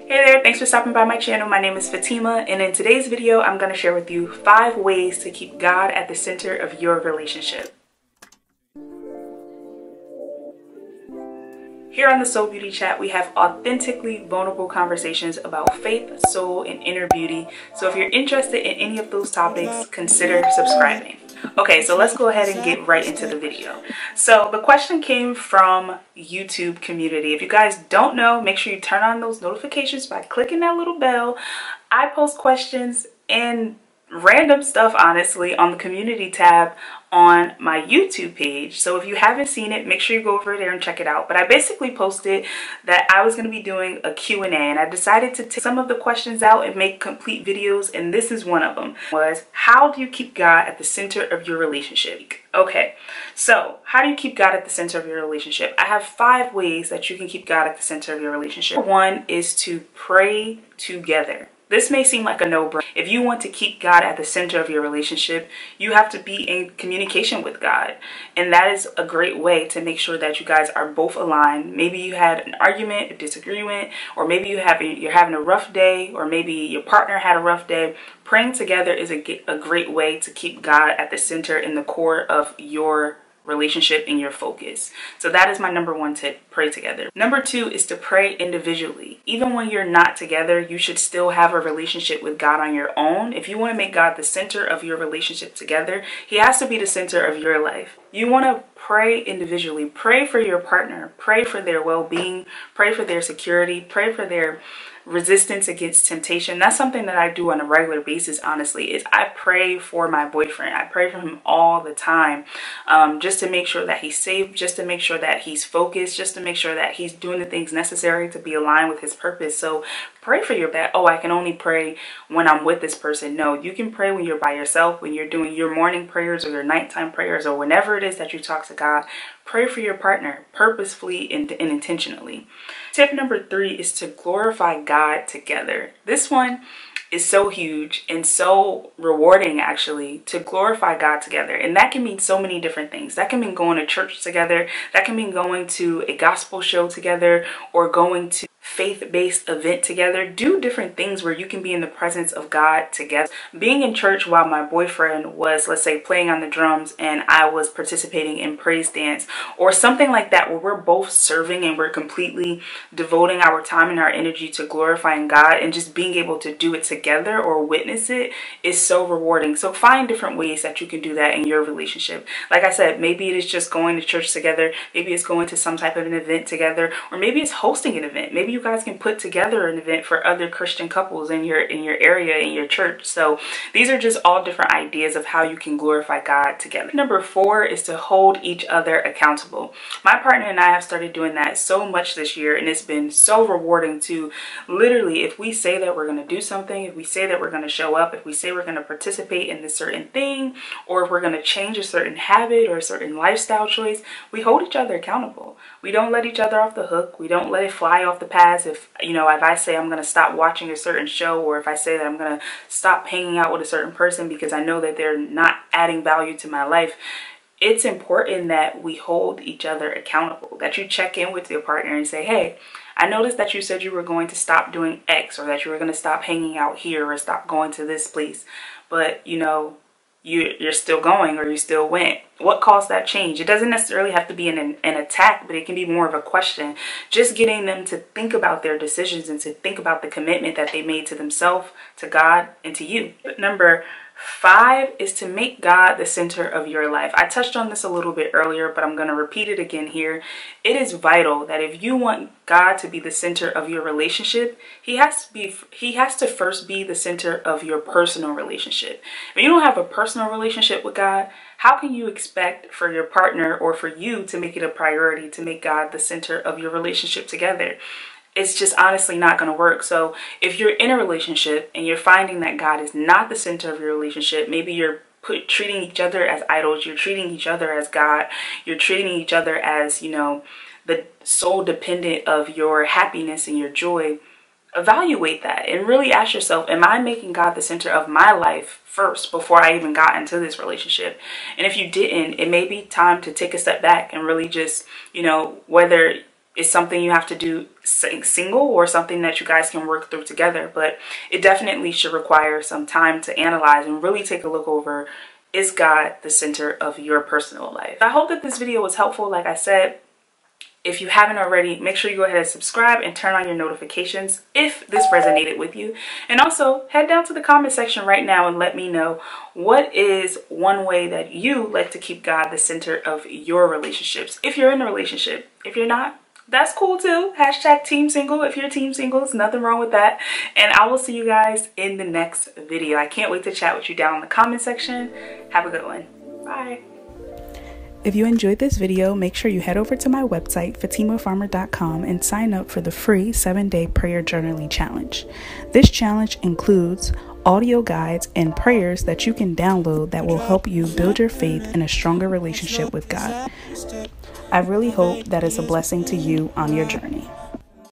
Hey there, thanks for stopping by my channel. My name is Fatima, and in today's video, I'm going to share with you 5 ways to keep God at the center of your relationship. Here on the Soul Beauty Chat, we have authentically vulnerable conversations about faith, soul, and inner beauty. So if you're interested in any of those topics, consider subscribing. Okay, so let's go ahead and get right into the video. So the question came from YouTube community. If you guys don't know, make sure you turn on those notifications by clicking that little bell. I post questions and random stuff, honestly, on the community tab on my YouTube page. So if you haven't seen it, make sure you go over there and check it out. But I basically posted that I was going to be doing a Q&A, and I decided to take some of the questions out and make complete videos, and this is one of them. Was, how do you keep God at the center of your relationship? Okay, so how do you keep God at the center of your relationship? I have 5 ways that you can keep God at the center of your relationship. One is to pray together. This may seem like a no-brainer. If you want to keep God at the center of your relationship, you have to be in communication with God. And that is a great way to make sure that you guys are both aligned. Maybe you had an argument, a disagreement, or maybe you're having a rough day, or maybe your partner had a rough day. Praying together is a great way to keep God at the center and the core of your relationship and your focus. So that is my number 1 tip: pray together. Number 2 is to pray individually. Even when you're not together, you should still have a relationship with God on your own. If you want to make God the center of your relationship together, He has to be the center of your life. You want to pray individually. Pray for your partner. Pray for their well-being. Pray for their security. Pray for their resistance against temptation. That's something that I do on a regular basis, honestly, is I pray for my boyfriend. I pray for him all the time, just to make sure that he's safe, just to make sure that he's focused, just to make sure that he's doing the things necessary to be aligned with his purpose. So pray for your back. Oh, I can only pray when I'm with this person. No, you can pray when you're by yourself, when you're doing your morning prayers or your nighttime prayers, or whenever it is that you talk to God. Pray for your partner purposefully and intentionally. Tip number 3 is to glorify God together. This one is so huge and so rewarding, actually, to glorify God together. And that can mean so many different things. That can mean going to church together. That can mean going to a gospel show together, or going to faith-based event together. Do different things where you can be in the presence of God together. Being in church while my boyfriend was, let's say, playing on the drums and I was participating in praise dance, or something like that, where we're both serving and we're completely devoting our time and our energy to glorifying God, and just being able to do it together or witness it is so rewarding. So find different ways that you can do that in your relationship. Like I said, maybe it is just going to church together, maybe it's going to some type of an event together, or maybe it's hosting an event. Maybe you guys can put together an event for other Christian couples in your area, in your church. So these are just all different ideas of how you can glorify God together. Number 4 is to hold each other accountable. My partner and I have started doing that so much this year, and it's been so rewarding to literally, if we say that we're going to do something, if we say that we're going to show up, if we say we're going to participate in this certain thing, or if we're going to change a certain habit or a certain lifestyle choice, we hold each other accountable. We don't let each other off the hook. We don't let it fly off the pass. If I say I'm going to stop watching a certain show, or if I say that I'm going to stop hanging out with a certain person because I know that they're not adding value to my life, it's important that we hold each other accountable, that you check in with your partner and say, hey, I noticed that you said you were going to stop doing X, or that you were going to stop hanging out here, or stop going to this place, but you're still going, or you still went. What caused that change? It doesn't necessarily have to be an attack, but it can be more of a question. Just getting them to think about their decisions and to think about the commitment that they made to themselves, to God, and to you. But number 5 is to make God the center of your life. I touched on this a little bit earlier, but I'm going to repeat it again here. It is vital that if you want God to be the center of your relationship, He has to first be the center of your personal relationship. If you don't have a personal relationship with God, how can you expect for your partner or for you to make it a priority to make God the center of your relationship together? It's just honestly not going to work. So if you're in a relationship and you're finding that God is not the center of your relationship, maybe you're treating each other as idols, you're treating each other as God, you're treating each other as, the sole dependent of your happiness and your joy, evaluate that and really ask yourself, am I making God the center of my life first before I even got into this relationship? And if you didn't, it may be time to take a step back and really just, whether is something you have to do single or something that you guys can work through together. But it definitely should require some time to analyze and really take a look over, is God the center of your personal life? I hope that this video was helpful. Like I said, if you haven't already, make sure you go ahead and subscribe and turn on your notifications if this resonated with you. And also head down to the comment section right now and let me know, what is one way that you like to keep God the center of your relationships? If you're in a relationship, if you're not, that's cool too. Hashtag team single. If you're team single, there's nothing wrong with that. And I will see you guys in the next video. I can't wait to chat with you down in the comment section. Have a good one. Bye. If you enjoyed this video, make sure you head over to my website, fatimafarmer.com, and sign up for the free 7-day prayer journaling challenge. This challenge includes audio guides and prayers that you can download that will help you build your faith and a stronger relationship with God. I really hope that it's a blessing to you on your journey.